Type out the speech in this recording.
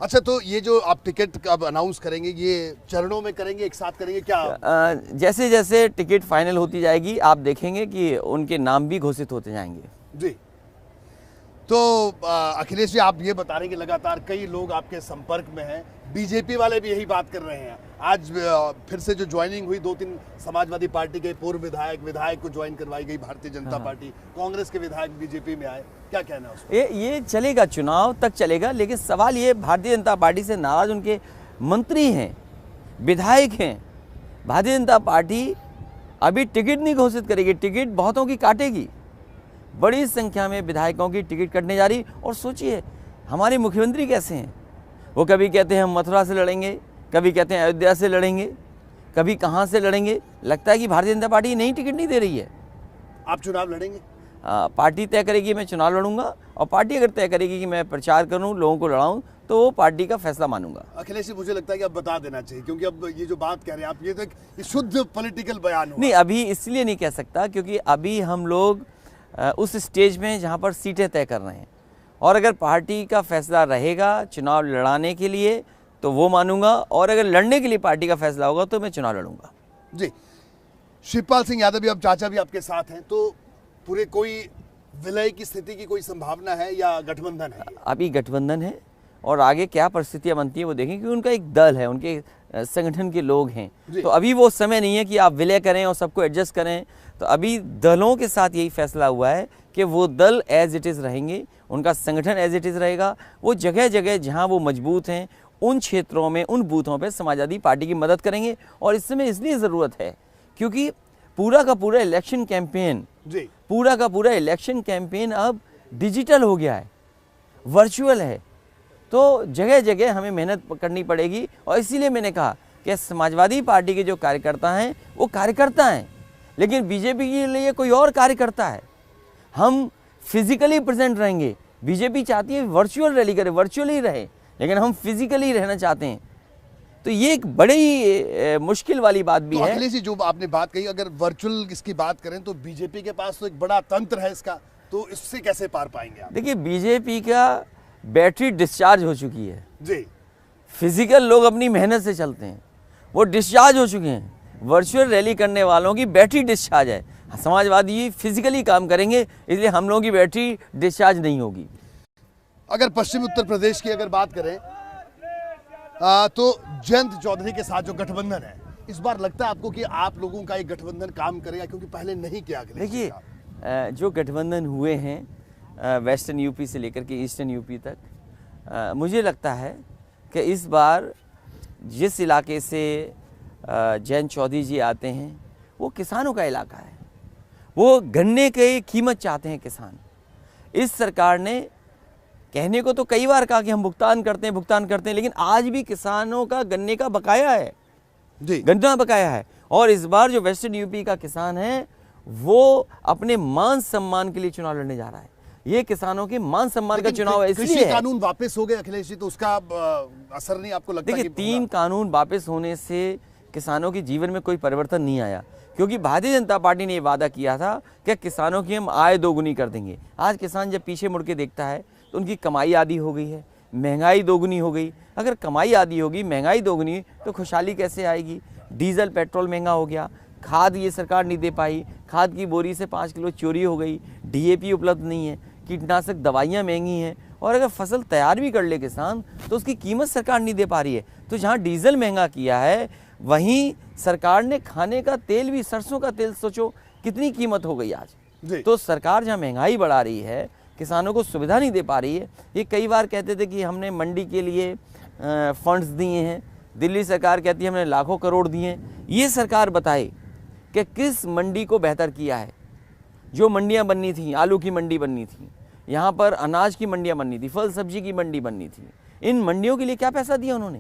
अच्छा, तो ये जो आप टिकट अब अनाउंस करेंगे, ये चरणों में करेंगे, एक साथ करेंगे क्या? जैसे जैसे टिकट फाइनल होती जाएगी आप देखेंगे कि उनके नाम भी घोषित होते जाएंगे। जी। तो अखिलेश जी, आप ये बता रहे हैं कि लगातार कई लोग आपके संपर्क में हैं, बीजेपी वाले भी यही बात कर रहे हैं। आज फिर से जो ज्वाइनिंग हुई, 2-3 समाजवादी पार्टी के पूर्व विधायक को ज्वाइन करवाई गई भारतीय जनता पार्टी, कांग्रेस के विधायक बीजेपी में आए, क्या कहना है उसको? ये चलेगा, चुनाव तक चलेगा, लेकिन सवाल ये भारतीय जनता पार्टी से नाराज उनके मंत्री हैं, विधायक हैं। भारतीय जनता पार्टी अभी टिकट नहीं घोषित करेगी, टिकट बहुतों की काटेगी। बड़ी संख्या में विधायकों की टिकट कटने जा रही। और सोचिए हमारे मुख्यमंत्री कैसे हैं, वो कभी कहते हैं हम मथुरा से लड़ेंगे, कभी कहते हैं अयोध्या से लड़ेंगे, कभी कहाँ से लड़ेंगे। लगता है कि भारतीय जनता पार्टी नई टिकट नहीं दे रही है। आप चुनाव लड़ेंगे? पार्टी तय करेगी मैं चुनाव लड़ूंगा, और पार्टी अगर तय करेगी कि मैं प्रचार करूं, लोगों को लड़ाऊं, तो वो पार्टी का फैसला मानूंगा। अखिलेश जी, मुझे लगता है कि अब बता देना चाहिए, क्योंकि अब ये जो बात कह रहे हैं आप, ये तो एक शुद्ध पॉलिटिकल बयान हुआ। नहीं, अभी इसलिए नहीं कह सकता क्योंकि अभी हम लोग उस स्टेज में जहां पर सीटें तय कर रहे हैं, और अगर पार्टी का फैसला रहेगा चुनाव लड़ाने के लिए तो वो मानूंगा, और अगर लड़ने के लिए पार्टी का फैसला होगा तो मैं चुनाव लड़ूंगा। जी। शिवपाल सिंह यादव भी, अब चाचा भी आपके साथ हैं, तो पूरे कोई विलय की स्थिति की कोई संभावना है या गठबंधन है? अभी गठबंधन है, और आगे क्या परिस्थितियां बनती है वो देखें, क्योंकि उनका एक दल है, उनके संगठन के लोग हैं। तो अभी वो समय नहीं है कि आप विलय करें और सबको एडजस्ट करें। तो अभी दलों के साथ यही फैसला हुआ है कि वो दल एज इट इज़ रहेंगे, उनका संगठन एज इट इज़ रहेगा। वो जगह जगह जहां वो मजबूत हैं उन क्षेत्रों में, उन बूथों पे समाजवादी पार्टी की मदद करेंगे। और इस समय इसलिए ज़रूरत है क्योंकि पूरा का पूरा इलेक्शन कैंपेन अब डिजिटल हो गया है, वर्चुअल है। तो जगह जगह हमें मेहनत करनी पड़ेगी, और इसीलिए मैंने कहा कि समाजवादी पार्टी के जो कार्यकर्ता हैं वो कार्यकर्ता हैं, लेकिन बीजेपी के लिए कोई और कार्यकर्ता है। हम फिजिकली प्रेजेंट रहेंगे, बीजेपी चाहती है वर्चुअल रैली करे, वर्चुअल ही रहे, लेकिन हम फिजिकली रहना चाहते हैं। तो ये एक बड़ी मुश्किल वाली बात भी है। अखिलेश जी, जो आपने बात कही, अगर वर्चुअल इसकी बात करें तो बीजेपी के पास तो एक बड़ा तंत्र है इसका, तो इससे कैसे पार पाएंगे आप? देखिए, बीजेपी का बैटरी डिस्चार्ज हो चुकी है जी। फिजिकल लोग अपनी मेहनत से चलते हैं, वो डिस्चार्ज हो चुके हैं। वर्चुअल रैली करने वालों की बैटरी डिस्चार्ज है। समाजवादी फिजिकली काम करेंगे, इसलिए हम लोगों की बैटरी डिस्चार्ज नहीं होगी। अगर पश्चिमी उत्तर प्रदेश की अगर बात करें तो जयंत चौधरी के साथ जो गठबंधन है, इस बार लगता है आपको कि आप लोगों का एक गठबंधन काम करेगा, क्योंकि पहले नहीं किया? देखिए, जो गठबंधन हुए हैं वेस्टर्न यूपी से लेकर के ईस्टर्न यूपी तक, मुझे लगता है कि इस बार जिस इलाके से जयंत चौधरी जी आते हैं वो किसानों का इलाका है। वो गन्ने की कीमत चाहते हैं किसान। इस सरकार ने कहने को तो कई बार कहा कि हम भुगतान करते हैं, लेकिन आज भी किसानों का गन्ने का बकाया है जी, गन्ना बकाया है। और इस बार जो वेस्टर्न यूपी का किसान है वो अपने मान सम्मान के लिए चुनाव लड़ने जा रहा है। ये किसानों के मान सम्मान का चुनाव है, इसलिए कृषि कानून वापस हो गए अखिलेश जी, तो उसका असर नहीं आपको लगता? देखिए, 3 कानून वापस होने से किसानों के जीवन में कोई परिवर्तन नहीं आया, क्योंकि भारतीय जनता पार्टी ने ये वादा किया था कि किसानों की हम आय दोगुनी कर देंगे। आज किसान जब पीछे मुड़ के देखता है तो उनकी कमाई आधी हो गई है, महंगाई दोगुनी हो गई। अगर कमाई आधी होगी, महंगाई दोगुनी, तो खुशहाली कैसे आएगी? डीजल पेट्रोल महंगा हो गया, खाद ये सरकार नहीं दे पाई, खाद की बोरी से 5 किलो चोरी हो गई, डीएपी उपलब्ध नहीं है, कीटनाशक दवाइयाँ महंगी हैं, और अगर फसल तैयार भी कर ले किसान तो उसकी कीमत सरकार नहीं दे पा रही है। तो जहाँ डीजल महंगा किया है, वहीं सरकार ने खाने का तेल भी, सरसों का तेल सोचो कितनी कीमत हो गई आज। तो सरकार जहाँ महंगाई बढ़ा रही है, किसानों को सुविधा नहीं दे पा रही है। ये कई बार कहते थे कि हमने मंडी के लिए फंड्स दिए हैं, दिल्ली सरकार कहती है हमने लाखों करोड़ दिए हैं। ये सरकार बताए कि किस मंडी को बेहतर किया है। जो मंडियां बननी थी, आलू की मंडी बननी थी, यहाँ पर अनाज की मंडियां बननी थी, फल सब्जी की मंडी बननी थी, इन मंडियों के लिए क्या पैसा दिया उन्होंने?